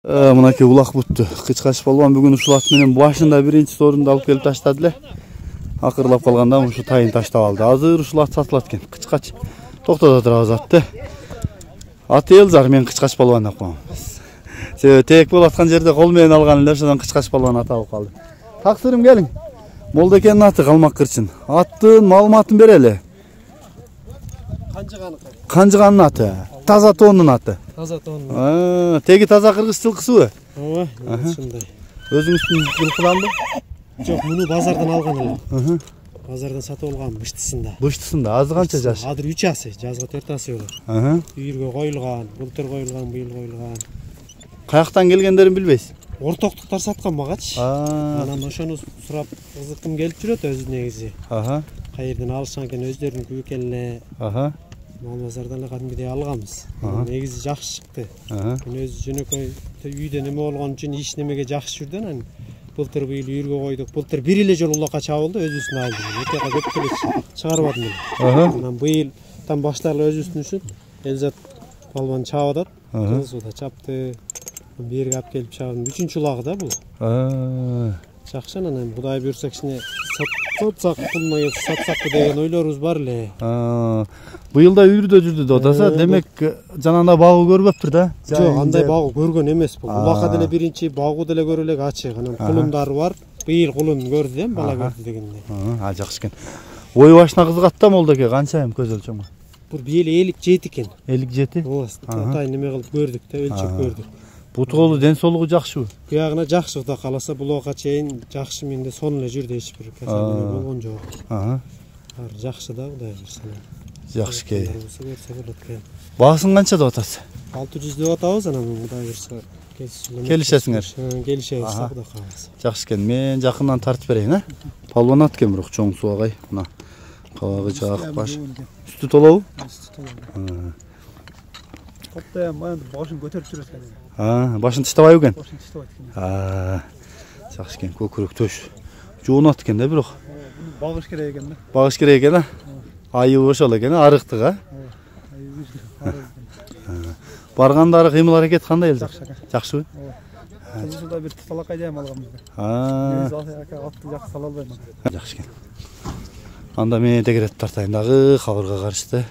Мынакей улак бүттү. Кычкач балбан бүгүн ушул ат менен башында биринчи сорунду алып келип таштады эле. Акырлап калганда ушу тайын таштап алды. Азыр ушул ат сатылат экен. Кычкач токтото турабыз атты. Аты Элзар, мен Кычкач балбан деп коем. Себеби тээк болуп аткан жерде кол менен алган эле, ошондон Кычкач балбан аталып калды. Таксырым келиң. Молдекенин аты Калмак Кырчын. Аттын маалыматын берели. Канжыганын аты. Таза тоонун аты. Таза тоонун. Теги таза кыргыз жылкысыбы? Ооба, ушундай. Өзүңүздүн жылкыданбы? Жок, муну базардан алган эле. Базардан сатып алган быштысында. Быштысында. Азыр канча жаш? Азыр 3 асы, жазга 4 асы болот. Үйүргө коюлган, былтыр коюлган, быйыл коюлган. Каяктан келгендерин билбейсиз? Ортоктуктар саткан магачы. Анан ошону сурап кызыккым келип жүрөт өзү негизи. Кайерден алышкан экен, өздөрүнүкү экен эле. Мал базардан эле кадимгидей алганбыз. Негизи жакшы чыкты. Мен өзү жөнөкөй үйдө неме болгон үчүн иш немеге жакшы жүрдү. Анан былтыр быйыл үйүргө койдук. Былтыр бир эле жолу улакка чабылды, өзүбүздүн айылда. Экега көп келе чыгарбадым эле. Анан быйылдан баштап өзүбүздүн үчүн Элзат балбан чабып атат. Кызууда чапты. Берге алып келип чабдым. 3-чү улагы да бул. Жакшы, анан Кудай буйрса кичине сатсак, пулуна келсе сатсакпы деген ойлорубуз бар эле. Быйыл да үйүрдө жүрдү да атаса, демек жанагындай багуу көрбөптүр да? Жок, андай багуу көргөн эмес бул. Улакка деле биринчи багуу деле көрө элек ачык. Анан кулундары бар. Быйыл кулун көрдү да, бала көрдү дегендей. Жакшы экен. Ой башына кызыгат да молдоке, канча эми көз өлчөмү? Бул биели 57 экен. 57? Ооба, тай неме кылып көрдүк да, өлчөп көрдүк. Бут колу ден соолугу жакшыбы? Буягына жакшы, Кудай кааласа булга чейин жакшы, менде сонун эле жүрдү, эч бир касал болгон жок. Баары жакшы да, Кудай буйрса. Жакшы ке. Көрсө болот экен. Баасын канча деп атасыз? 600 деп атабыз, анан Кудай буйрса келишесиңер. Келишебиз, Кудай кааласа. Жакшы экен. Мен жакындан тартып берейин, Балбан ат экен, бирок чоң субагай. Мына кабагы жак баш. Үстү толобу? Үстү толобу. Копта мен башын көтөрүп жүрөт экен. Башын тыштабайбы экен? Башын тыштабайт экен. Жакшы экен, көкүрөк төш. Жуунат экен да бирок. Багыш керек экен да. Багыш керек экен, айыбы ошол экен, арыктык, Баргандары кыймыл аракет кандай эле? Жакшыбы? Кызылда бир талакай жайм алганбыз. Атты жакшы сала албайм. Жакшы экен. Анда мен тегерет тартайын дагы, кабырга карышты.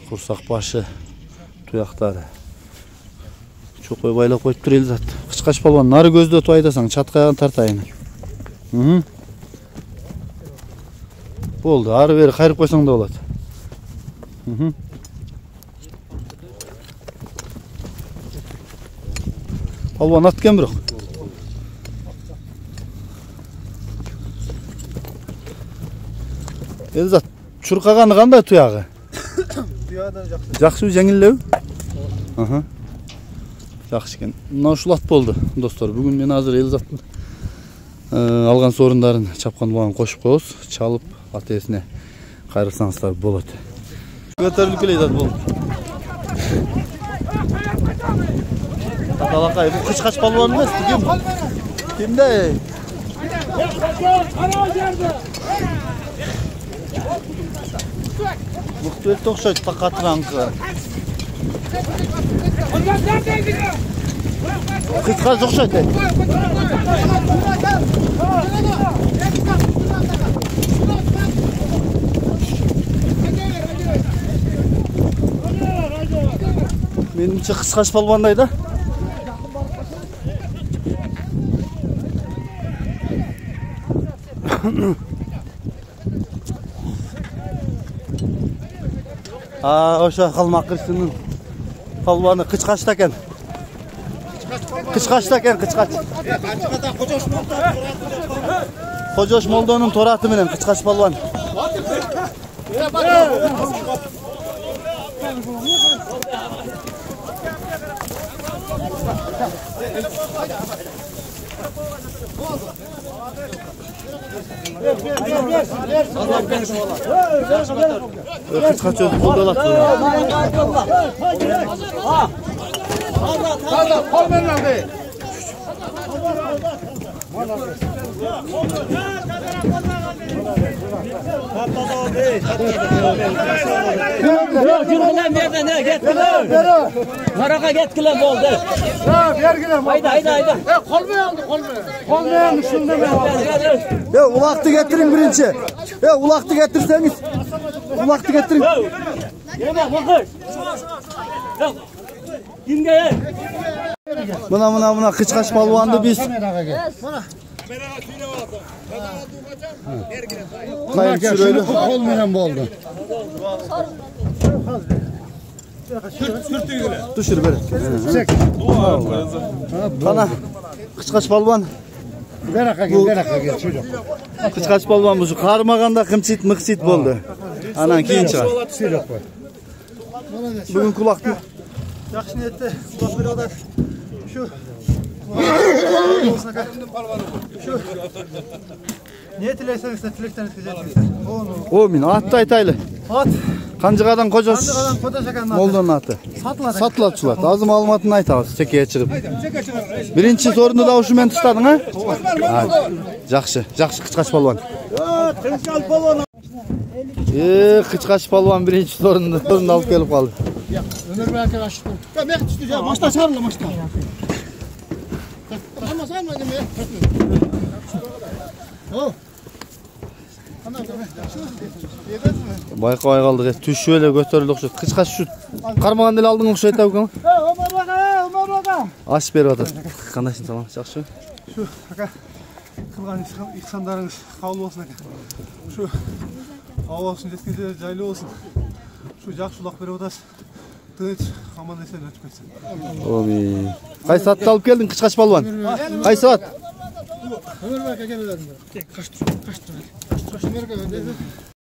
Курсак башы, туяктары. Чокой байлап коюптур Элзат. Кычкач балбан нары көздө айдасаң, чаткайган тартайын. Болду, ары бери кайрып койсоң да болот. Балбан ат экен бирок. Элзат, чуркаганы кандай туягы? Туягы жакшы. Жакшыбы, жеңилдеби? Жакшы экен. Мына ушул ат болду, достор. Бүгүн мен азыр Элзаттын алган сорундарын чапкан улан кошуп коебуз. Чалып ат ээсине кайрылсаңыздар болот. Көтөрүлүп келет ат болду. Талакай, бул Кычкач балбан эмес, ким? Кимде? Муктуэлт окшойт, такатыраңкы. Кычкач окшойт. Менимче Кычкач балбандай да. Ошо Калмак Кырчынын балбаны Кычкачта экен. Кычкачта экен, Кычкач. Кожош молдонун тораты менен Кычкач балбан. Кычкач өзү болду алат. Yürgülen nereden ne gettiler? Maraka gettiler oldu. Ya vergiler. Hayda. Kolmayan şunda ben aldım. Ya ulaktı getirin birinci. Ya ulaktı getirseniz. Ulaktı getirin. Yeme bakır. Kim gel? Buna kıçkaç balvandı biz. Kayıp sürüyle. Olmayan bu oldu. Düşür böyle. Kana kıçkaç balvan. Beraka gel çocuk. Kıçkaç balvan bu. Karmaganda kımçit mıksit boldu. Anan keyin çıkar. Bugün kulak mı? Yaxşı niyetli. Kulak bir odar. Şu. Şu. Niye tileyseniz de tilekten isteyeceksiniz. O min attı aytaylı. At. Kancıqadan kocası. Kancıqadan koca çakanın atı. Moldanın atı. Satılacak. Satılatçılar. Azım almatını aytağız çekeye çıkıp. Birinci sorunu da uşu men tutadın ha? Жақсы kıçkaç balvan. Kıçkaç balvan birinci sorunu alıp gelip kaldı. Ömer belki açtım. Ya mek düştü ya. Maçta çağırın maçta. Ama sen mi ya? Oh. Bayqabay kaldık. Tüş şöyle götürüldük şu. Kıçkaç şu. Karmagan dil aldın okşayt abi kan. Ömer baka. Aç berip atar. Qandayсың tamam? Жақсы. Şu aka. Kılgan ihsanlarınız kavul olsun aka. Şu hava olsun жеткенде жайлы olsun. Şu жақсы улақ беріп отырсыз. Тыныч, аман есен өтіп кетсін. Omi. Қай саатта алып келдің кыçkaç балван? Қай саат? Ömer baka gel ödedim. Kaçtı. Ömer baka